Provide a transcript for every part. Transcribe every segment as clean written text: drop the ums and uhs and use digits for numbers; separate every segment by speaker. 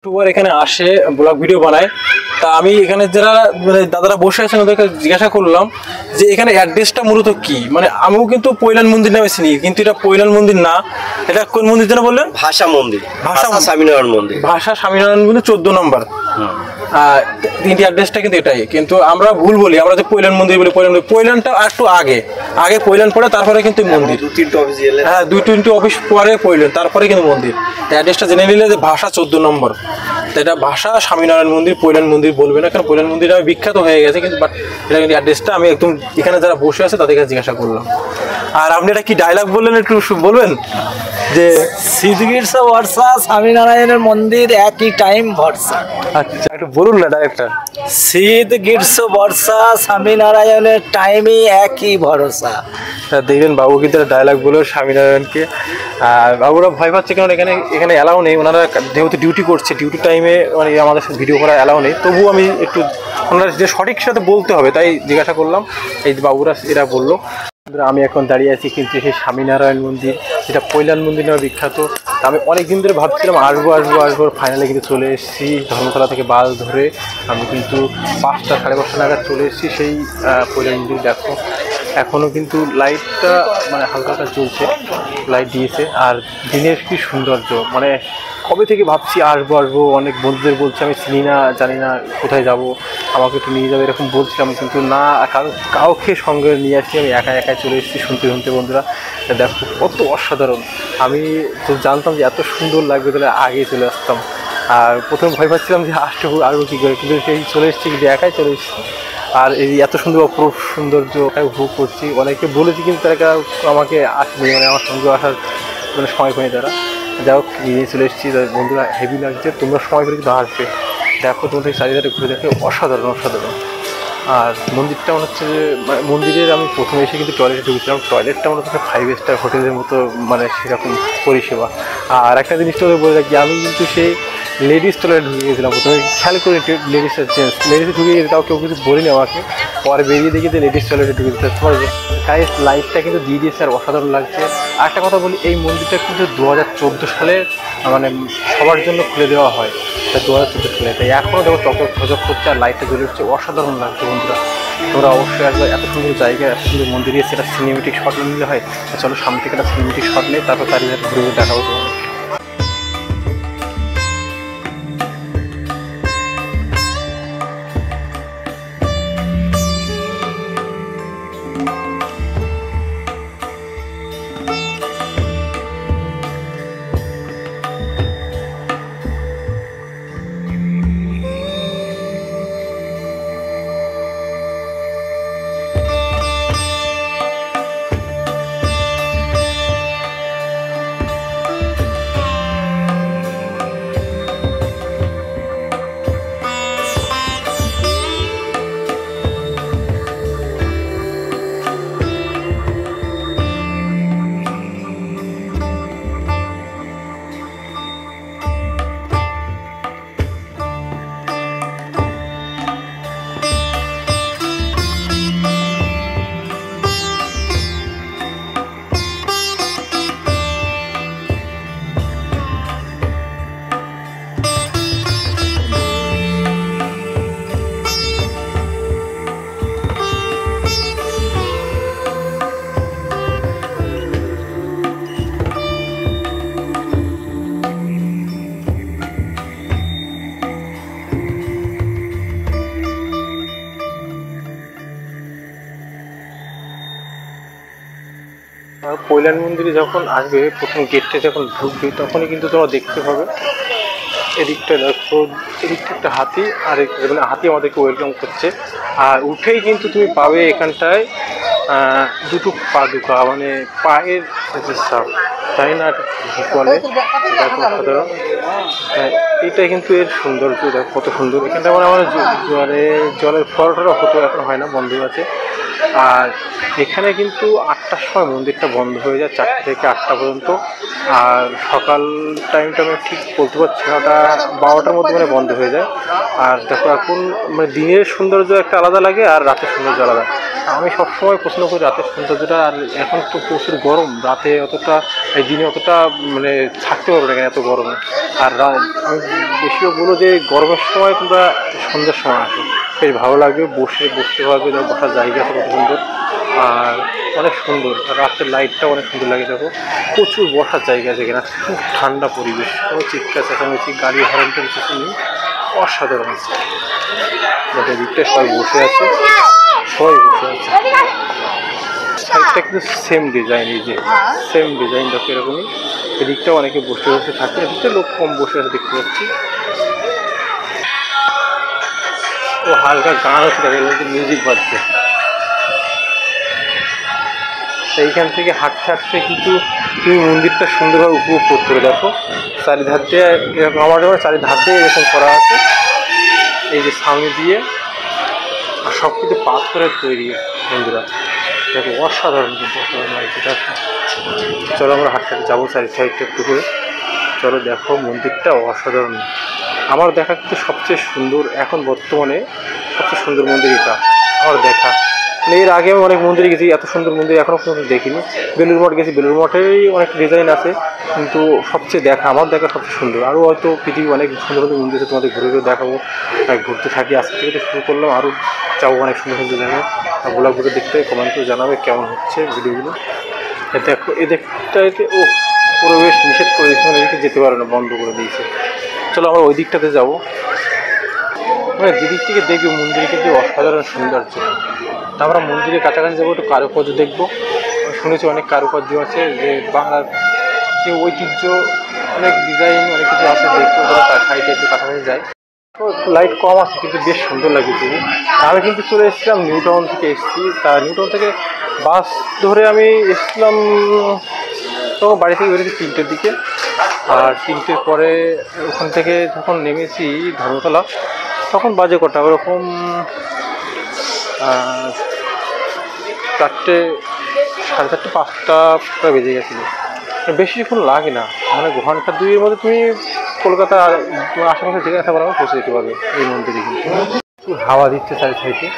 Speaker 1: YouTuber এখানে আসে blog video বানায়। তা আমি এখানে যারা দাদারা বসে আছেন ওদেরকে জিজ্ঞাসা করলাম যে এখানে অ্যাড্রেসটা মূলত কি। মানে আমিও কিন্তু পৈলান মন্দির নামে চিনি, কিন্তু এটা পৈলান মন্দির না। এটা কোন মন্দির যেন বললেন?
Speaker 2: ভাষা মন্দির,
Speaker 1: ভাষা
Speaker 2: স্বামীনারায়ণ মন্দির,
Speaker 1: ভাষা স্বামীনারায়ণ মন্দির 14 নম্বর। তিনটি অ্যাড্রেসটা কিন্তু এটাই, কিন্তু আমরা ভুল বলি, আমরা যে পৈলান মন্দির বলি। পৈলানটা একটু আগে আগে পৈলান পড়ে, তারপরে কিন্তু মন্দির। হ্যাঁ, 2-3টি অফিস পরে পৈলান, তারপরে কিন্তু মন্দির। অ্যাড্রেসটা জেনে নিলে যে ভাষা 14 নম্বর। তো এটা ভাষা স্বামীনারায়ণ মন্দির, পৈলান মন্দির বলবে না, কারণ পৈলান মন্দির আমি বিখ্যাত হয়ে গেছে। কিন্তু বাট এটা কিন্তু অ্যাড্রেসটা আমি একদম এখানে যারা বসে আছে তাদের কাছে জিজ্ঞাসা করলাম। আর আপনি এটা কি ডায়লগ বললেন একটু বলবেন? যে
Speaker 3: শীত গ্রীষ্ম বর্ষা স্বামীনারায়ণের মন্দির একই টাইম ভরসা।
Speaker 1: আচ্ছা, একটু বলুন না ডাইরেক্টর।
Speaker 3: শীত গ্রীষ্ম বর্ষা স্বামীনারায়ণের টাইমই একই ভরসা।
Speaker 1: দেখবেন বাবু কিন্তু ডায়লগ বলে স্বামীনারায়ণকে। আর বাবুরা ভয় পাচ্ছে কারণ এখানে অ্যালাউ নেই। ওনারা যেহেতু ডিউটি করছে, ডিউটি টাইমে মানে আমাদের সাথে ভিডিও করা অ্যালাউ নেই। তবুও আমি একটু ওনারা যে সঠিক সাথে বলতে হবে তাই জিজ্ঞাসা করলাম। এই বাবুরা এরা বললো। আমি এখন দাঁড়িয়ে আছি কিন্তু সেই স্বামীনারায়ণ মন্দির, যেটা পৈলান মন্দির নামে বিখ্যাত। আমি অনেক দিন ধরে ভাবছিলাম আসবো, ফাইনালি কিন্তু চলে এসেছি। ধর্মতলা থেকে বাস ধরে আমি কিন্তু 5টা 5:30 নাগাদ চলে এসেছি সেই পৈলান মন্দির। দেখো এখনও কিন্তু লাইটটা মানে হালকা জ্বলছে, লাইট দিয়েছে। আর দিনের কি সৌন্দর্য, মানে কবে থেকে ভাবছি আসবো। অনেক বন্ধুদের বলছি আমি চিনি না, জানি না কোথায় যাব, আমাকে একটু নিয়ে যাবে এরকম বলছিলাম, কিন্তু না, কাউকে সঙ্গে নিয়ে আসছি। আমি একাই চলে এসেছি শুনতে বন্ধুরা। দেখো কত অসাধারণ। আমি তো জানতাম যে এত সুন্দর লাগবে, তাহলে আগেই চলে আসতাম। আর প্রথমে ভয় পাচ্ছিলাম যে আসবো কী করে, কিন্তু সেই চলে এসেছি, কিন্তু একাই চলে এসেছি। আর এই এত সুন্দর অপরূপ সৌন্দর্য উপভোগ করছি। অনেকে বলেছি কিন্তু তারা আমাকে আসেনি, মানে আমার সঙ্গে আসার মানে সময় পায়নি তারা। যাই হোক নিয়ে চলে এসেছি বন্ধুরা, হেভি লাগছে। তোমরা সময় করে কিন্তু আসবে। দেখো তোমাদের চারিধারে ঘুরে দেখে অসাধারণ। আর মন্দিরটা মনে হচ্ছে যে মন্দিরের আমি প্রথমে এসে কিন্তু টয়লেটে ঢুকেছিলাম। টয়লেটটা মনে হচ্ছে 5 স্টার হোটেলের মতো, মানে সেরকম পরিষেবা। আর একটা জিনিসটা বলে রাখি, আমি কিন্তু সেই লেডিস টয়লেটে ঢুকে গেছিলাম প্রথমে, খেয়াল করে লেডিসের লেডিসে ঢুকে গেছে, তাও কেউ কিছু বলিনি আমাকে। পরে বেরিয়ে দেখি যে লেডিস টয়লেটে ঢুকে দিতে তোমার গায়ে লাইটটা কিন্তু দিয়ে দিয়েছে, আর অসাধারণ লাগছে। আর একটা কথা বলি, এই মন্দিরটা কিন্তু 2014 সালে মানে সবার জন্য খুলে দেওয়া হয়, 2014 সালে। তাই এখনও দেখো টকটক করছে, আর লাইটটা জ্বলে উঠছে, অসাধারণ লাগছে বন্ধুরা। তোমরা অবশ্যই আসবে, এত সুন্দর জায়গায়, এত সুন্দর মন্দিরে এসে একটা সিনেমেটিক শট নিলে হয়। চলো সামনে থেকে একটা সিনেমেটিক শট নেই, তারপর চারিদিকে ঘুরে দেখাবো তোমার। পৈলান মন্দিরে যখন আসবে, প্রথম গেটটা যখন ঢুকবে, তখনই কিন্তু তোমরা দেখতে পাবে এদিকটা দেখো, এদিকটা একটা হাতি, আর হাতি আমাদেরকে ওয়েলকাম করছে। আর উঠেই কিন্তু তুমি পাবে এখানটায় দুটো পাদুকা, মানে পায়ের সাপ, তাই না বলে। দেখো সাধারণ এইটাই কিন্তু এর সৌন্দর্য। দেখো কত সুন্দর। এখানটা মানে আমার জলের ফলটা হতো, এখন হয় না, বন্ধ আছে। আর এখানে কিন্তু 8টার সময় মন্দিরটা বন্ধ হয়ে যায়, 4টা থেকে 8টা পর্যন্ত। আর সকাল টাইমটা আমি ঠিক বলতে পারছি না, ওটা 12টার মধ্যে মানে বন্ধ হয়ে যায়। আর দেখো এখন মানে দিনের সৌন্দর্য একটা আলাদা লাগে আর রাতের সৌন্দর্য আলাদা। আমি সবসময় পছন্দ করি রাতের সৌন্দর্যটা। আর এখন তো প্রচুর গরম, রাতে অতটা এই দিনে অতটা মানে থাকতে পারবো না, এত গরমে। আর আমি বেশিও বলবো যে গরমের সময় তোমরা সন্ধ্যার সময় আসো, বেশ ভালো লাগবে, বসতে পারবে, বসার জায়গা আছে কত সুন্দর আর অনেক সুন্দর। আর রাতের লাইটটাও অনেক সুন্দর লাগে। দেখো প্রচুর বসার জায়গা আছে এখানে, খুব ঠান্ডা পরিবেশ, কোনো চিৎকার চেঁচামেচি গাড়ি হরেনটা কিছু নেই, অসাধারণ। দিকটা সবাই বসে আছে, সবাই বসে আছে। সাইডটা কিন্তু সেম ডিজাইন, এই যে সেম ডিজাইন দেখো এরকমই। এদিকটাও অনেকে বসে বসে থাকে, এদিকটা লোক কম বসে আছে দেখতে পাচ্ছি। ও হালকা গান হচ্ছে, তাদের মধ্যে মিউজিক বাজছে। এইখান থেকে হাঁটতে হাঁটতে কিন্তু তুমি মন্দিরটা সুন্দরভাবে উপভোগ করতে হবে। দেখো চারিধার দিয়ে এরকম, আমার যেমন চারিধার দিয়ে এরকম করা আছে, এই যে সামনে দিয়ে। আর সব কিছু পাথরের তৈরি বন্ধুরা, দেখো অসাধারণ, কিন্তু অসাধারণ লাগছে। দেখো চলো আমরা হাঁটতে যাবো সাইডটা একটু করে। চলো দেখো মন্দিরটা অসাধারণ, আমার দেখা কিন্তু সবচেয়ে সুন্দর এখন বর্তমানে, সবচেয়ে সুন্দর মন্দির এটা আমার দেখা। মানে এর আগেও অনেক মন্দিরে গেছি, এত সুন্দর মন্দির এখনও পর্যন্ত দেখিনি। বেলুড় মঠ গেছি, বেলুড় মঠেরই অনেক ডিজাইন আছে, কিন্তু সবচেয়ে আমার দেখা সবচেয়ে সুন্দর। আরও হয়তো পৃথিবী অনেক সুন্দর সুন্দর মন্দির আছে, তোমাদের ঘুরে ঘুরে দেখাবো। ঘুরতে থাকি, আজকে থেকে তো শুরু করলাম, আরও যাবো অনেক সুন্দর সুন্দর জায়গায়। আর ব্লগগুলো দেখতে কমেন্ট করে জানাবে কেমন হচ্ছে ভিডিওগুলো। দেখো এদিকটাতে ও পরিবেশ নিষেধ করে দিয়েছে, মানে এদিকে যেতে পারে না, বন্ধ করে দিয়েছে। চলো আমরা ওই দিকটাতে যাবো। মানে যেদিক থেকে দেখবো মন্দিরে কিন্তু অসাধারণ সৌন্দর্য। তা আমরা মন্দিরের কাছাকাছি যাবো, একটু কারুকার্য দেখবো। শুনেছি অনেক কারুকার্য আছে, যে বাংলার যে ঐতিহ্য অনেক ডিজাইন অনেক কিছু আছে, দেখবো তার সাইডে একটু কাছাকাছি যাই। তো লাইট কম আছে কিন্তু বেশ সুন্দর লাগছে। আমি কিন্তু চলে এসেছিলাম নিউ টাউন থেকে এসেছি। তা নিউ টাউন থেকে বাস ধরে আমি এসেছিলাম, তখন বাড়ি থেকে বেরিয়েছি 3টের দিকে। আর 3টের পরে ওখান থেকে যখন নেমেছি ধর্মতলা, তখন বাজে কটা ওরকম 4টে, 4:30, 5টা প্রায় বেজে গেছিলো। বেশিক্ষণ লাগে না, মানে ঘন্টা 2-এর মধ্যে তুমি কলকাতা আশেপাশে যেখানে থাকবে আমরা পৌঁছে যেতে পারবে এই মন্দিরে। কিন্তু হাওয়া দিচ্ছে সাইডে।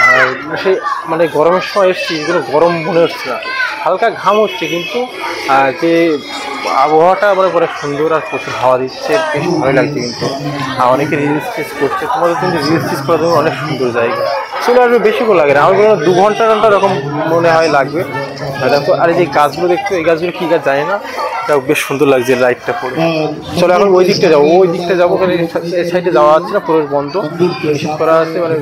Speaker 1: আর সে মানে গরমের সময় এসেছি, কোনো গরম মনে হচ্ছে না, হালকা ঘাম হচ্ছে, কিন্তু যে আবহাওয়াটা মানে সুন্দর আর প্রচুর হাওয়া দিচ্ছে, বেশ ভালো লাগছে। কিন্তু অনেকে রিলস টিলস করছে, তোমাদের কিন্তু রিলস টিলস করার জন্য অনেক সুন্দর জায়গা। চলে আসবে, বেশিক্ষণ লাগে না, আমার কোনো 2 ঘন্টা এরকম মনে হয় লাগবে। দেখো আর এই যে গাছগুলো দেখছো, এই গাছগুলো কী গাছ জানি না, এটা বেশ সুন্দর লাগছে লাইটটা পড়ে। চলো এখন ওই দিকটা যাবো, ওই দিকটা যাবো, এই সাইডে যাওয়া যাচ্ছে না, প্রবেশ বন্ধ, নিষেধ করা আছে, মানে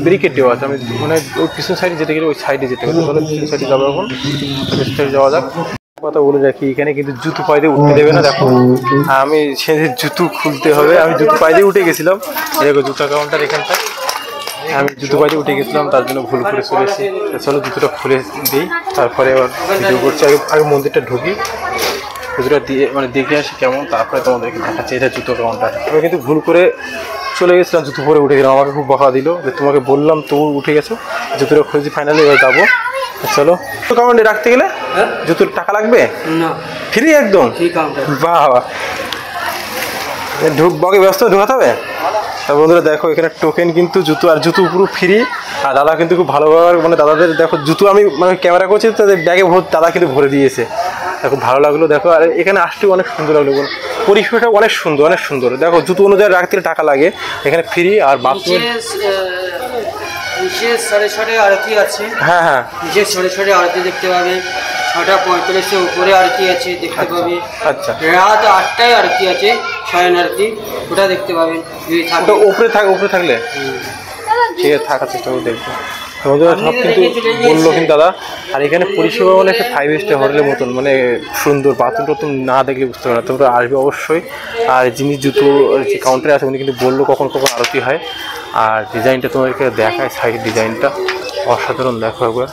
Speaker 1: ব্যারিকেড দেওয়া আছে। আমি মানে ওই পিছন সাইডে যেতে গেলে ওই সাইডে যেতে গেলে, তাহলে পিছন সাইডে যাবো। এখন সাইডে যাওয়া যাক। কথা বলে রাখি, এখানে কিন্তু জুতো পায়ে দিয়ে উঠতে দেবে না। দেখো আমি সে জুতো খুলতে হবে, আমি জুতো পায়ে দিয়ে উঠে গেছিলাম। দেখো জুতো কাউন্টার এখানটায়, আমি জুতো পায়ে দিয়ে উঠে গেছিলাম, তার জন্য ভুল করে চলে এসেছি। চলো জুতোটা খুলে দিই, তারপরে আবার ভিডিও করছি। আগে মন্দিরটা ঢুকি, জুতোটা দিয়ে মানে দেখে আসি কেমন, তারপরে তোমাদেরকে দেখাচ্ছি। এটা জুতো কাউন্টার। আমি কিন্তু ভুল করে চলে গেছিলাম, জুতো পরে উঠে গেলাম, আমাকে খুব বকা দিল যে তোমাকে বললাম তবু উঠে গেছো। জুতোটা খুঁজছি ফাইনালি, এবার যাবো। চলো জুতো কাউন্টারে রাখতে গেলে জুতোর টাকা লাগবে না, ফ্রি একদম। বাহ বাহ, বকে ব্যস্ত ঢোকাতে হবে। তা বন্ধুরা দেখো এখানে টোকেন কিন্তু জুতো, আর জুতো পুরো ফ্রি। আর দাদা কিন্তু খুব ভালো ব্যবহার, মানে দাদাদের দেখো জুতো আমি মানে ক্যামেরা করছি, তাদের ব্যাগে দাদা কিন্তু ভরে দিয়েছে। খুব ভালো লাগলো। দেখো আর এখানে আসতেও অনেক সুন্দর লাগলো, পরিবেশটা অনেক সুন্দর, অনেক সুন্দর। দেখো জুতো অনুযায়ী রাখতে টাকা লাগে, এখানে ফ্রি। আর বাথরুম
Speaker 2: নিচে 6:30 আরতি আছে।
Speaker 1: হ্যাঁ হ্যাঁ,
Speaker 2: নিচে 6:30 আরতি দেখতে পাবে। 6:45 উপরে আরতি আছে, দেখতে পাবে।
Speaker 1: আচ্ছা,
Speaker 2: রাত 8টায় আরতি আছে, শয়ন আরতি, ওটা দেখতে পাবেন।
Speaker 1: ওটা উপরে থাকলে ঠিক আছে, থাকার চেষ্টা করে দেখবো। বন্ধুরা সব কিন্তু বললো কিন্তু দাদা। আর এখানে পরিষেবা মানে একটা 5 স্টার হোটেলের মতন, মানে সুন্দর। বাথরুম টাথরুম না দেখলে বুঝতে পারবে না, তোমরা আসবে অবশ্যই। আর যিনি জুতো যে কাউন্টারে আছে উনি কিন্তু বললো কখন কখন আরতি হয়। আর ডিজাইনটা তোমাদেরকে দেখায়, সাইড ডিজাইনটা অসাধারণ। দেখো একবার,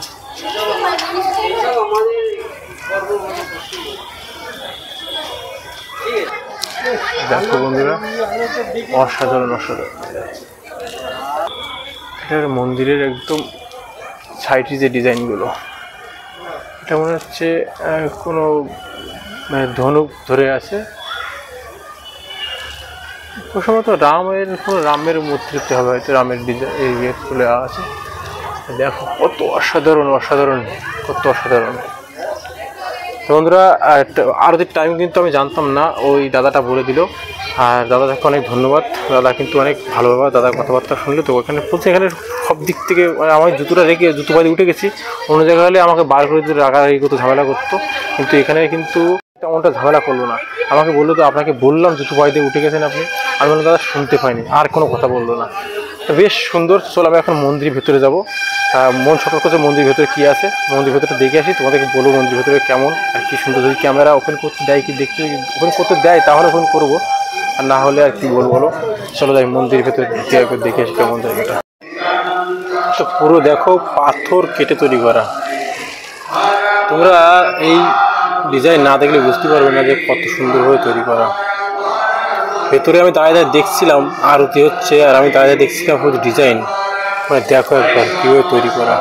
Speaker 1: দেখো বন্ধুরা অসাধারণ অসাধারণ। এটা মন্দিরের একদম সাইডে যে ডিজাইনগুলো, এটা মনে হচ্ছে কোনো ধনুক ধরে আছে, প্রথমত রামের মূর্তি হবে হয়তো, রামের ডিজাইন এই তুলে আছে। দেখো কত অসাধারণ অসাধারণ, কত অসাধারণ। তো বন্ধুরা আরতির টাইম কিন্তু আমি জানতাম না, ওই দাদাটা বলে দিল। আর দাদাকে অনেক ধন্যবাদ, দাদা কিন্তু অনেক ভালো ব্যাপার, দাদার কথাবার্তা শুনলে। তো ওখানে বলছে এখানে সব দিক থেকে আমি জুতোটা রেখে জুতো বাড়ি উঠে গেছি, অন্য জায়গায় হলে আমাকে বার করে দিতে রাগারাগি করতো, ঝামেলা করতো, কিন্তু এখানে কিন্তু তেমনটা ঝামেলা করলো না। আমাকে বললো তো আপনাকে বললাম জুতো বাড়ি দিয়ে উঠে গেছেন আপনি, আমি বললাম দাদা শুনতে পাইনি, আর কোনো কথা বললো না। বেশ সুন্দর। চলো আমি এখন মন্দিরের ভেতরে যাবো, মন ছোটো করছে মন্দিরের ভেতরে কী আছে, মন্দির ভেতরে দেখে আসি, তোমাদেরকে বলবো মন্দির ভেতরে কেমন আর কী সুন্দর। যদি ক্যামেরা ওপেন করতে দেয়, কি দেখতে ওপেন করতে দেয় তাহলে ওপেন করবো, আর না হলে আর কি বলবো বলো। চলো যাই মন্দিরের ভেতরে দেখে আসি কেমন জায়গাটা। তো পুরো দেখো পাথর কেটে তৈরি করা, তোমরা এই ডিজাইন না দেখলে বুঝতে পারবে না যে কত সুন্দরভাবে তৈরি করা। ভেতরে আমি দাঁড়িয়ে দেখছিলাম আরতি হচ্ছে, আর আমি দাঁড়িয়ে দেখছিলাম পুরো ডিজাইন, মানে দেখো একবার কীভাবে তৈরি করা,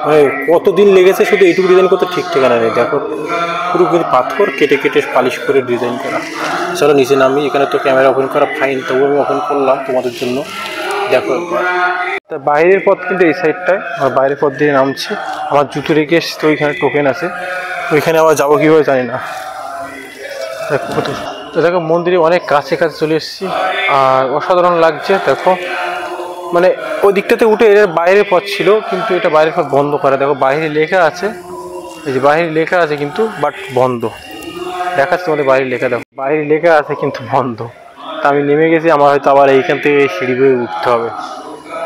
Speaker 1: মানে কতদিন লেগেছে শুধু এইটুকু ডিজাইন করতে ঠিক ঠিকানা নেই। দেখো পুরো কিন্তু পাথর কেটে কেটে পালিশ করে ডিজাইন করা। চলো নিচে নামি, এখানে তো ক্যামেরা ওপেন করা ফাইন, তবুও আমি ওপেন করলাম তোমাদের জন্য। দেখো তা বাইরের পথ কিন্তু এই সাইডটায়, আমার বাইরের পথ দিয়ে নামছি, আমার জুতো রেখে এসছি, তো ওইখানে টোকেন আছে, ওইখানে আবার যাবো কীভাবে জানি না। দেখো তো দেখো মন্দিরে অনেক কাছে কাছে চলে এসেছি, আর অসাধারণ লাগছে। দেখো মানে ওই দিকটাতে উঠে এর বাইরের পথ ছিল, কিন্তু এটা বাইরের পথ বন্ধ করা। দেখো বাইরে লেখা আছে, এই যে বাইরে লেখা আছে কিন্তু বাট বন্ধ দেখাচ্ছে তোমাদের, বাইরে লেখা দেখো বাইরে লেখা আছে কিন্তু বন্ধ। তা আমি নেমে গেছি, আমার হয়তো আবার এইখান থেকে সিঁড়ি বয়ে উঠতে হবে।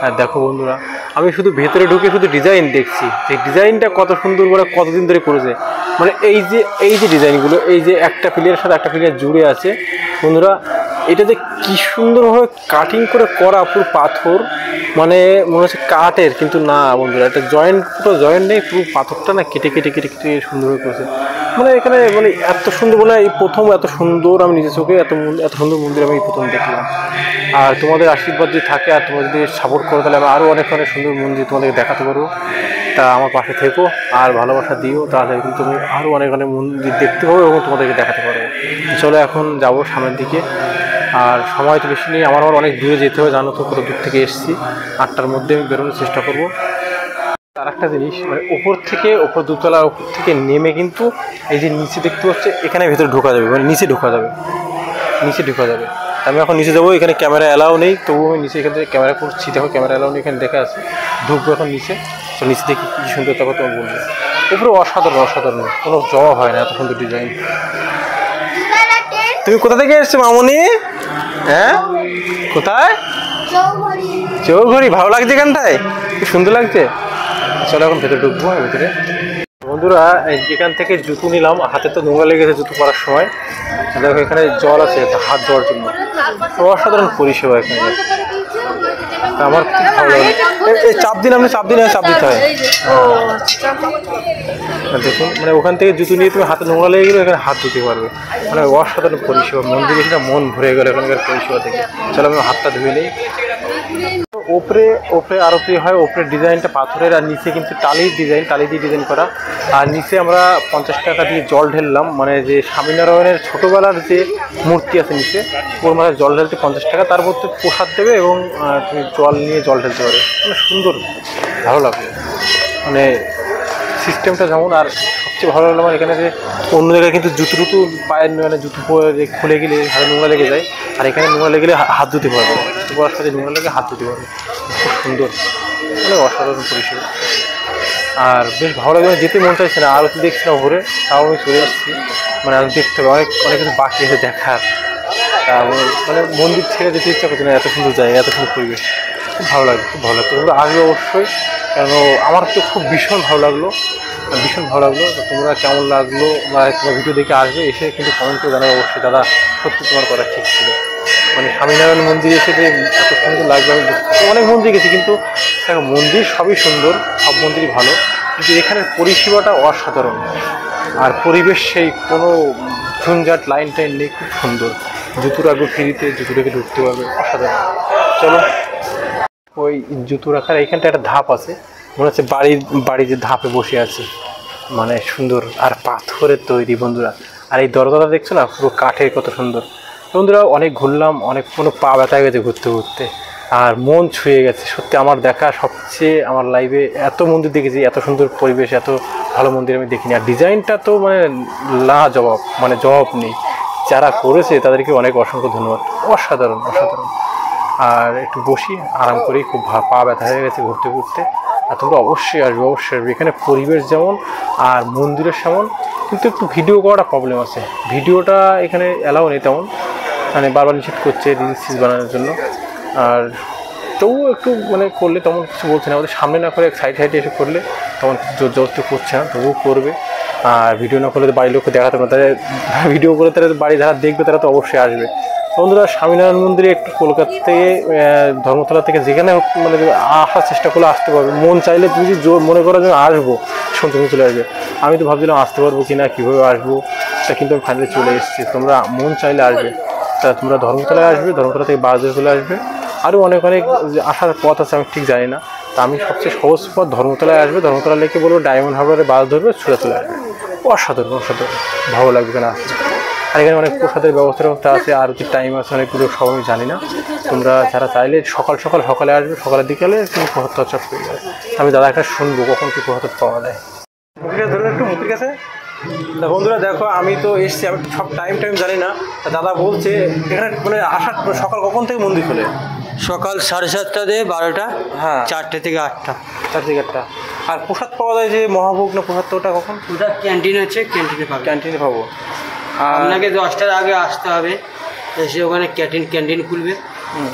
Speaker 1: হ্যাঁ দেখো বন্ধুরা, আমি শুধু ভেতরে ঢুকে শুধু ডিজাইন দেখছি, যে ডিজাইনটা কত সুন্দর করে কতদিন ধরে করেছে। মানে এই যে ডিজাইনগুলো, এই যে একটা প্লেয়ারের সাথে একটা প্লেয়ার জুড়ে আছে বন্ধুরা, এটাতে কি সুন্দরভাবে কাটিং করে করা, পুরো পাথর, মানে মনে হচ্ছে কাঠের, কিন্তু না বন্ধুরা এটা পুরো জয়েন্ট নেই, পুরো পাথরটা না কেটে কেটে কেটে কেটে সুন্দরভাবে করেছে। মানে এখানে মানে এত সুন্দর, মানে এই প্রথম এত সুন্দর আমি নিজের চোখে এত সুন্দর মন্দির আমি প্রথম দেখলাম। আর তোমাদের আশীর্বাদ যদি থাকে আর তোমরা যদি সাপোর্ট করো, তাহলে আমি আরও অনেক অনেক সুন্দর মন্দির তোমাদেরকে দেখাতে পারবো। তা আমার পাশে থেকো আর ভালোবাসা দিও, তাহলে কিন্তু আমি আরও অনেক অনেক মন্দির দেখতে পাবো এবং তোমাদেরকে দেখাতে পারবো। চলো এখন যাবো সামনের দিকে, আর সময় তো বেশি নেই, আমার অনেক দূরে যেতে হবে, জানো তো কত দূর থেকে এসেছি। 8টার মধ্যে আমি বেরোনোর চেষ্টা করবো। আর একটা জিনিস, মানে ওপর দোতলার ওপর থেকে নেমে কিন্তু এই যে নিচে দেখতে পাচ্ছে, এখানে ভেতরে ঢোকা যাবে, মানে নিচে ঢোকা যাবে। আমি এখন নিচে যাবো, এখানে ক্যামেরা অ্যালাউ নেই, তবুও আমি নিচে এখান থেকে ক্যামেরা করছি। দেখো ক্যামেরা অ্যালাউ নেই, এখানে দেখা আছে, ঢুকবো এখন নিচে। তো নিচে দেখি কী সুন্দর, তারপর তোমার বলবো। উপরে অসাধারণ, কোনো জবাব হয় না, এত সুন্দর ডিজাইন। তুমি কোথা থেকে এসছো মামনি? হ্যাঁ কোথায়? চৌঘড়ি। ভালো লাগছে এখানটায়, কি সুন্দর লাগছে। চলো এখন ভেতরে ঢুকবো। ভেতরে বন্ধুরা যেখান থেকে জুতো নিলাম, হাতে তো নোংরা লেগেছে জুতো পরার সময়। দেখো এখানে জল আছে হাত ধোয়ার জন্য, অসাধারণ পরিষেবা এখানে। আমার খুব ভালো লাগে। এই চাপ দিন, আপনি চাপ দিতে হয়। দেখুন মানে ওখান থেকে জুতো নিয়ে তুমি হাতে নোংরা লেগে গেলে এখানে হাত ধুতে পারবে, মানে অসাধারণ পরিষেবা। মন্দিরে সেটা মন ভরে গেল এখানকার পরিষেবা থেকে। চলো আমি হাতটা ধুয়ে নিই। ওপরে আরতি হয়, ওপরে ডিজাইনটা পাথরের, আর নিচে কিন্তু টালি দিয়ে ডিজাইন করা। আর নিচে আমরা 50 টাকা দিয়ে জল ঢেললাম, মানে যে স্বামীনারায়ণের ছোটোবেলার যে মূর্তি আছে নিচে, ওর মাথায় জল ঢেলতে 50 টাকা, তার মধ্যে প্রসাদ দেবে এবং তুমি জল নিয়ে জল ঢেলতে পারবে। মানে সুন্দর, ভালো লাগলো মানে সিস্টেমটা যেমন। আর সবচেয়ে ভালো লাগলো আমার এখানে যে অন্য জায়গায় কিন্তু জুতো পায়ের মানে জুতো খুলে গেলে হাতে নোংরা লেগে যায়, আর এখানে নোংরা লেগে গেলে হাত ধুতে পারবে, জুতো পরার সাথে নোংরা লেগে হাত ধুতে পারবে। খুব সুন্দর, মানে অসাধারণ পরিষেবা। আর বেশ ভালো লাগে, যেতে মন চাইছে না, আরতি দেখছিলাম ভোরে, তাও আমি চলে আসছি। মানে আমি দেখতে হবে, অনেক কিছু বাকি আছে দেখার। মানে মন্দির ছেড়ে যেতে ইচ্ছা করছে না, এত সুন্দর জায়গা, এত সুন্দর পরিবেশ। খুব ভালো লাগছে। তোমরা আসবে অবশ্যই, কেন আমার তো খুব ভীষণ ভালো লাগলো। তো তোমরা কেমন লাগলো বা তোমার ভিডিও দেখে আসবে, এসে কিন্তু কমেন্ট করে জানাবে অবশ্যই, দাদা সত্যি তোমার করা ঠিক ছিল। মানে স্বামীনারায়ণ মন্দিরে এসে যে এত সুন্দর লাগবে, আমি অনেক মন্দির গেছি, কিন্তু দেখো মন্দির সবই সুন্দর, সব মন্দিরই ভালো, কিন্তু এখানের পরিষেবাটা অসাধারণ। আর পরিবেশ সেই কোনো ঝঞ্ঝাট লাইন নেই, খুব সুন্দর। জুতো রাখবো ফ্রিতে, জুতো রেখে ঢুকতে পারবে, অসাধারণ। চলো ওই জুতো রাখার এইখানটা একটা ধাপ আছে, মনে হচ্ছে বাড়ির যে ধাপে বসে আছে, মানে সুন্দর আর পাথরের তৈরি বন্ধুরা। আর এই দরজাটা দেখছো না, পুরো কাঠের, কত সুন্দর বন্ধুরা। অনেক ঘুরলাম, অনেক কোনো পা ব্যথা হয়ে গেছে ঘুরতে ঘুরতে, আর মন ছুঁয়ে গেছে সত্যি। আমার দেখা সবচেয়ে, আমার লাইফে এত মন্দির দেখেছি, এত সুন্দর পরিবেশ, এত ভালো মন্দির আমি দেখিনি। আর ডিজাইনটা তো মানে লাজবাব, মানে জবাব নেই। যারা করেছে তাদেরকে অনেক অসংখ্য ধন্যবাদ, অসাধারণ অসাধারণ। আর একটু বসি, আরাম করি, খুব পা ব্যথা হয়ে গেছে ঘুরতে ঘুরতে। আর তোমরা অবশ্যই আসবে, অবশ্যই আসবে। এখানে পরিবেশ যেমন আর মন্দিরের সেমন, কিন্তু একটু ভিডিও করাটা প্রবলেম আছে। ভিডিওটা এখানে অ্যালাউ নেই তেমন, মানে বারবার নিষেধ করছে রিলস বানানোর জন্য। আর তবুও একটু মানে করলে তেমন কিছু বলছে না, আমাদের সামনে না করে সাইডে এসে করলে তেমন কিছু জোর জবরদস্তি করছে না, তবুও করবে। আর ভিডিও না করলে তো বাড়ির লোককে দেখাতে পারে, তাদের ভিডিও করে তারা বাড়ি যারা দেখবে তারা তো অবশ্যই আসবে। বন্ধুরা, স্বামীনারায়ণ মন্দিরে একটু কলকাতা থেকে ধর্মতলা থেকে যেখানে মানে আসার চেষ্টা করলে আসতে পারবে। মন চাইলে তুমি যদি জোর মনে করো যে আসবো, শুনতে চলে আসবে। আমি তো ভাবছিলাম আসতে পারবো কি না, কীভাবে আসবো, তা কিন্তু আমি ফাইনালি চলে এসেছি। তোমরা মন চাইলে আসবে, তা তোমরা ধর্মতলায় আসবে, ধর্মতলা থেকে বাস ধরে চলে আসবে। আরও অনেক আসার পথ আছে, আমি ঠিক জানি না। তা আমি সবচেয়ে সহজ পথ ধর্মতলায় আসবে, ধর্মতলা লেকে বলবো ডায়মন্ড হারবারে বাস ধরবে, চলে আসবে। অসাধারণ অসাধারণ, ভালো লাগবে কেন আসতে। আর এখানে অনেক প্রসাদের ব্যবস্থা আছে, আরতির টাইম আছে অনেকগুলো, সব আমি জানি না। তোমরা যারা চাইলে সকালে আসবে, সকালের দিকে এলে তুমি প্রসাদ চপ পেয়ে যাবে। আমি দাদা একটা শুনবো কখন কি প্রসাদ পাওয়া যায়। ধরুন একটু মুক্তির কাছে। তা বন্ধুরা দেখো, আমি তো এসছি, আমি সব টাইম জানি না। দাদা বলছে এখানে মানে আসার সকাল কখন থেকে মন্দির খোলে?
Speaker 2: সকাল 7:30 থেকে 12টা,
Speaker 1: হ্যাঁ
Speaker 2: 4টে থেকে 8টা।
Speaker 1: 4 থেকে 8টা। আর প্রসাদ পাওয়া যায় যে মহাভোগ না প্রসাদটা, ওটা কখন?
Speaker 2: ওটা ক্যান্টিন আছে, ক্যান্টিনে পাবে।
Speaker 1: ক্যান্টিনে পাবো।
Speaker 2: আপনাকে 10টার আগে আসতে হবে, এসে ওখানে ক্যান্টিন খুলবে,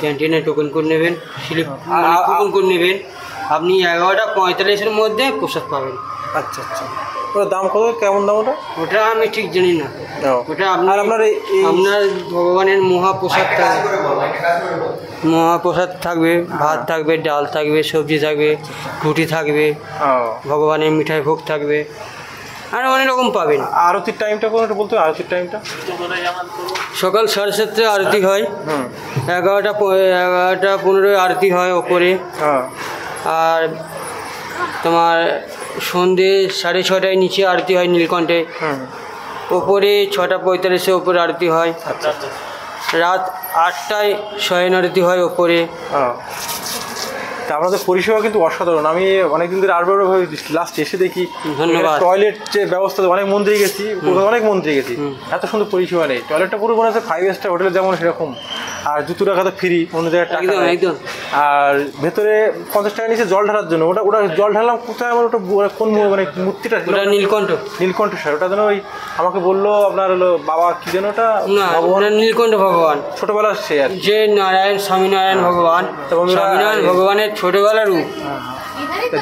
Speaker 2: ক্যান্টিনে টোকেন করে নেবেন, স্লিপ কুপন করে নেবেন। আপনি 11:45-এর মধ্যে প্রসাদ পাবেন।
Speaker 1: আচ্ছা আচ্ছা, ওটার দাম কত, কেমন দাম ওটা?
Speaker 2: ওটা আমি ঠিক জানি না, ওটা
Speaker 1: আপনার
Speaker 2: আপনার ভগবানের মহাপ্রসাদ থাকবে, ভাত থাকবে, ডাল থাকবে, সবজি থাকবে, রুটি থাকবে, ভগবানের মিঠাই ভোগ থাকবে, আর অনেক রকম পাবেন।
Speaker 1: আরতির টাইমটা কোন বলতে, আরতির টাইমটা?
Speaker 2: সকাল 7:30 আরতি হয়, 11:15 আরতি হয় ওপরে, আর তোমার সন্ধে 6:30টায় নিচে আরতি হয় নীলকণ্ঠে, ওপরে 6:45-এ ওপরে আরতি হয়, রাত 8টায় শয়ন আরতি হয় ওপরে।
Speaker 1: তা আপনাদের পরিষেবা কিন্তু অসাধারণ। আমি অনেকদিন ধরে আরবার লাস্ট এসে দেখি,
Speaker 2: ধন্যবাদ।
Speaker 1: টয়লেট যে ব্যবস্থা, অনেক মন্দিরে গেছি, এত সুন্দর পরিষেবা নেই। টয়লেটটা পুরো মনে হচ্ছে 5 স্টার হোটেলে যেমন সেরকম। আর জুতো রাখা তো ফ্রি, অন্য জায়গায় টাকা নেয়।
Speaker 2: একদম।
Speaker 1: আর ভেতরে 50 টাকা নিচে জল ঢালার জন্য, ওটা জল ঢাললাম কোথায়, আমার ওটা কোন মানে মূর্তিটা?
Speaker 2: ওটা
Speaker 1: নীলকণ্ঠ স্যার, ওটা যেন ওই আমাকে বললো আপনার হলো বাবা কি যেন ওটা,
Speaker 2: ভগবান নীলকণ্ঠ ভগবান
Speaker 1: ছোটবেলার সে আর
Speaker 2: যে স্বামীনারায়ণ ভগবান, স্বামীনারায়ণ ভগবানের ছোটবেলার রূপ।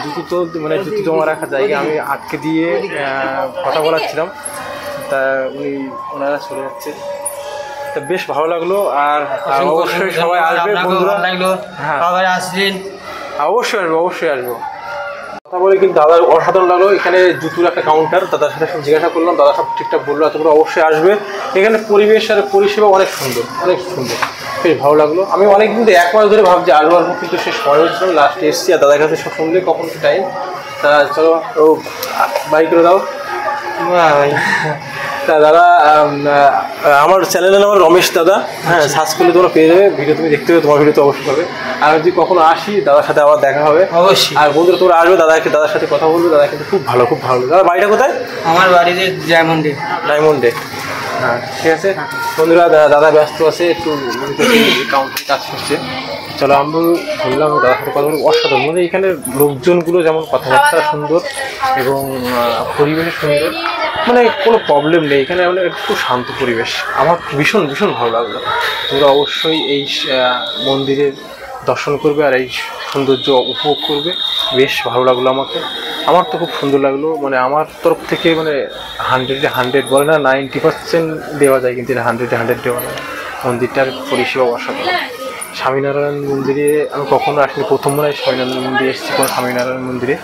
Speaker 1: জুতো তো মানে জুতো জমা রাখার জায়গা আমি আটকে দিয়ে কথা বলাচ্ছিলাম, তা ওনারা চলে যাচ্ছে। তা বেশ ভালো লাগলো। আর অবশ্যই সবাই আসবে বন্ধুরা,
Speaker 2: আবার আসবেন,
Speaker 1: অবশ্যই আসবো। কথা বলে কিন্তু দাদার অসাধারণ লাগলো। এখানে জুতোর একটা কাউন্টার, দাদার সাথে সব জিজ্ঞাসা করলাম, দাদা সব ঠিকঠাক বললো। তোমরা অবশ্যই আসবে, এখানে পরিবেশ আর পরিষেবা অনেক সুন্দর, বেশ ভালো লাগলো। আমি অনেক কিন্তু 1 মাস ধরে ভাবছি আসবো, কিন্তু সে সময় হচ্ছিল, লাস্ট এসছি। আর দাদার কাছে সব শুনলে কখন কি টাইম, তা চলো ও বাই করে দাও। তা দাদা, আমার চ্যানেলের নাম রমেশ দাদা, হ্যাঁ সার্চ করলে তোমরা পেয়ে যাবে, ভিডিও তুমি দেখতে হবে, তোমার ভিডিও তো অবশ্যই পাবে। আর যদি কখনো আসি দাদার সাথে আবার দেখা হবে
Speaker 2: অবশ্যই।
Speaker 1: আর বন্ধুরা তোমরা আসবে, দাদার সাথে কথা বলবে, দাদা কিন্তু খুব ভালো। দাদা বাড়িটা কোথায়?
Speaker 2: আমার বাড়িতে
Speaker 1: ডায়মন্ডে। হ্যাঁ ঠিক আছে বন্ধুরা, দাদা ব্যস্ত আছে, একটু কাউন্টারে কাজ করছে। চলো আমরা বললাম দাদার সাথে কথা বলবো। অসাধারণ, মানে এখানে লোকজনগুলো যেমন কথাবার্তা সুন্দর এবং পরিবেশ সুন্দর, মানে কোনো প্রবলেম নেই এখানে, মানে একটু শান্ত পরিবেশ। আমার ভীষণ ভালো লাগলো। তোমরা অবশ্যই এই মন্দিরের দর্শন করবে আর এই সৌন্দর্য উপভোগ করবে। বেশ ভালো লাগলো আমার তো খুব সুন্দর লাগলো। মানে আমার তরফ থেকে মানে 100-এ 100 বলে না, 90% দেওয়া যায়, কিন্তু 100-এ 100 দেওয়া যায়। মন্দিরটার পরিষেবা অসাধারণ। স্বামীনারায়ণ মন্দিরে আমি কখনো আসলে প্রথমবার স্বামীনারায়ণ মন্দিরে এসেছি, কোনো স্বামীনারায়ণ মন্দিরে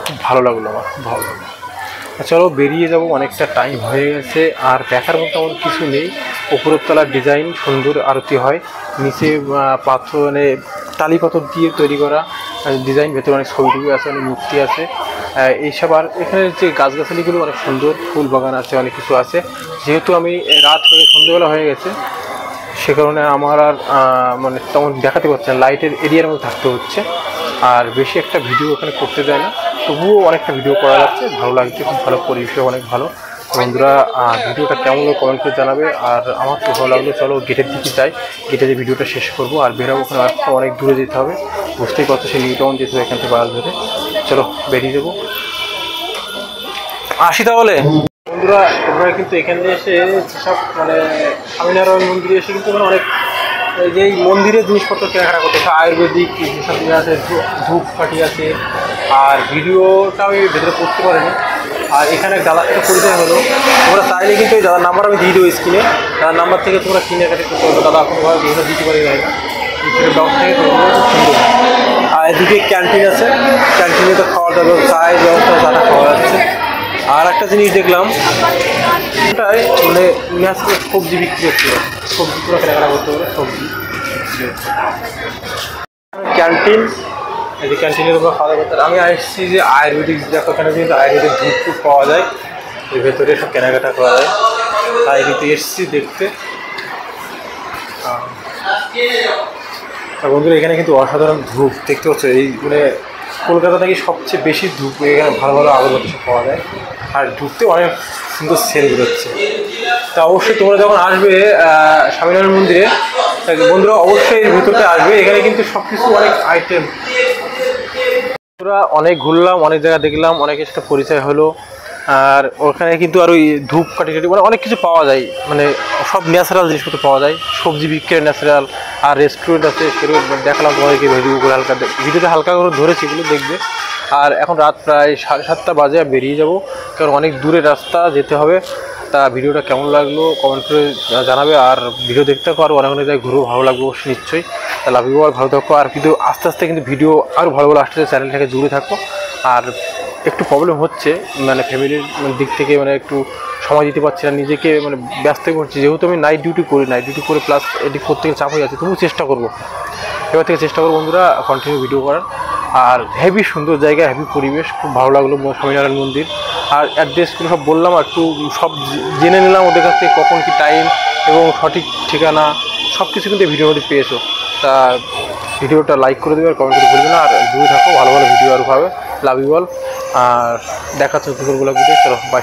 Speaker 1: খুব ভালো লাগলো, আমার খুব ভালো লাগলো। চলো বেরিয়ে যাবো, অনেকটা টাইম হয়ে গেছে। আর দেখার মতো আমার কিছু নেই। উপরের তলার ডিজাইন সুন্দর, আরতি হয়, নিচে পাথর মানে টালি পাথর দিয়ে তৈরি করা, ডিজাইন, ভেতরে অনেক ছবি টবি আছে, অনেক মূর্তি আছে এইসব। আর এখানে যে গাছগাছালিগুলো অনেক সুন্দর, ফুল বাগান আছে, অনেক কিছু আছে। যেহেতু আমি রাত হয়ে সন্ধ্যেবেলা হয়ে গেছে, সে কারণে আমার আর মানে তেমন দেখাতে পারছে না, লাইটের এরিয়ার মধ্যে থাকতে হচ্ছে, আর বেশি একটা ভিডিও ওখানে করতে দেয় না। তবুও অনেকটা ভিডিও করা যাচ্ছে, ভালো লাগছে, খুব ভালো পরিবেশ, অনেক ভালো। বন্ধুরা ভিডিওটা কেমন হলো কমেন্ট করে জানাবে। আর আমার তো ভালো লাগলো, চলো গেটের দিকে যাই, গেটে যে ভিডিওটা শেষ করবো। আর বেরাবো, ওখানে অনেক দূরে যেতে হবে, বুঝতেই পারছো, সেই নিউ টাউন যেতে হবে এখান থেকে বাস ধরে। চলো বেরিয়ে যাবো, আসি তাহলে। বন্ধুরা তোমরা কিন্তু এখানে এসে যেসব মানে স্বামীনারায়ণ মন্দিরে এসে কিন্তু অনেক এই যে মন্দিরের জিনিসপত্র কেনাকাটা করতে, আয়ুর্বেদিক যেসব জিনিস আছে, ধূপকাঠি আছে। আর ভিডিওটা আমি ভেতরে করতে পারিনি। আর এখানে দাদার সাথে পরিচয় হলো, তোমরা চাইলে কিন্তু ওই দাদার নাম্বার আমি দিয়ে দেবো স্ক্রিনে, দাদার নাম্বার থেকে তোমরা কেনাকাটা করতে পারবে। দাদা কোনোভাবে বিভিন্ন দিতে পারি না, ব্লগ থেকে তোমরা খুব সুন্দর। আর এদিকে ক্যান্টিন আছে, ক্যান্টিনে তো খাওয়া দাওয়া, চায়ের ব্যবস্থা, চাটা খাওয়া যাচ্ছে। আর একটা জিনিস দেখলাম, ওটাই মানে ন্যাচারাল সবজি বিক্রি হচ্ছে, সবজি পুরো কেনাকাটা করতে হবে, সবজি ক্যান্টিন। এই যে ক্যান্টিনের উপর খাওয়া দাওয়া করতে। আমি আসছি যে আয়ুর্বেদিক, দেখো এখানে কিন্তু আয়ুর্বেদিক ধূপ টুপ পাওয়া যায়, এর ভেতরে সব কেনাকাটা করা যায়, তাই কিন্তু এসছি দেখতে। আর বন্ধুরা এখানে কিন্তু অসাধারণ ধূপ দেখতে পাচ্ছ, এই মানে কলকাতা থেকে সবচেয়ে বেশি ধূপ এখানে ভালো ভালো আগরবাতি সব পাওয়া যায়। আর ধূপতে অনেক সুন্দর সেল বেরোচ্ছে। তা অবশ্যই তোমরা যখন আসবে স্বামীনারায়ণ মন্দিরে, বন্ধুরা অবশ্যই এই ভেতরটা আসবে, এখানে কিন্তু সব কিছু অনেক আইটেম। বন্ধুরা অনেক ঘুরলাম, অনেক জায়গা দেখলাম, অনেকের সাথে পরিচয় হলো। আর ওখানে কিন্তু আর ওই ধূপ কাঠি মানে অনেক কিছু পাওয়া যায়, মানে সব ন্যাচারাল জিনিসপত্র পাওয়া যায়, সবজি বিক্রি ন্যাচারাল। আর রেস্টুরেন্ট আছে, সেগুলো দেখালাম তোমাদেরকে ভিডিও করে, হালকা ভিডিওতে হালকা করে ধরেছি, এগুলো দেখবে। আর এখন রাত প্রায় 7:30 বাজে, বেরিয়ে যাব, কারণ অনেক দূরে রাস্তা যেতে হবে। তা ভিডিওটা কেমন লাগলো কমেন্ট করে জানাবে। আর ভিডিও দেখতে থাকো, আর অনেক অনেক জায়গায় ঘুরেও ভালো লাগবে নিশ্চয়ই। তা লাভ ইউ, আর ভালো থাকো। আর কিন্তু আস্তে আস্তে কিন্তু ভিডিও আরও ভালো ভালো আসতে, চ্যানেলটাকে জুড়ে থাকো। আর একটু প্রবলেম হচ্ছে, মানে ফ্যামিলির দিক থেকে মানে একটু সময় দিতে পারছি না, নিজেকে মানে ব্যস্ত হয়ে পড়ছি, যেহেতু আমি নাইট ডিউটি করি, নাইট ডিউটি করে প্লাস এডিট করতে গিয়ে চাপ হয়ে যাচ্ছে। তবুও চেষ্টা করবো, এবার থেকে চেষ্টা করবো বন্ধুরা কন্টিনিউ ভিডিও করার। আর হেভি সুন্দর জায়গা, হেভি পরিবেশ, খুব ভালো লাগলো স্বামীনারায়ণ মন্দির। আর অ্যাড্রেসগুলো সব বললাম, আর একটু সব জেনে নিলাম ওদের কাছ থেকে, কখন কি টাইম এবং সঠিক ঠিকানা সব কিছু কিন্তু ভিডিওর মধ্যে পেয়েছো। তা ভিডিওটা লাইক করে দেবে, আর কমেন্ট করে বলবে না, আর দূরে থাকো, ভালো ভালো ভিডিও আরও পাবে। লাভ ইউ অল, আর দেখাচ্ছে দুপুরবেলা ভিডিও। চলো বাই।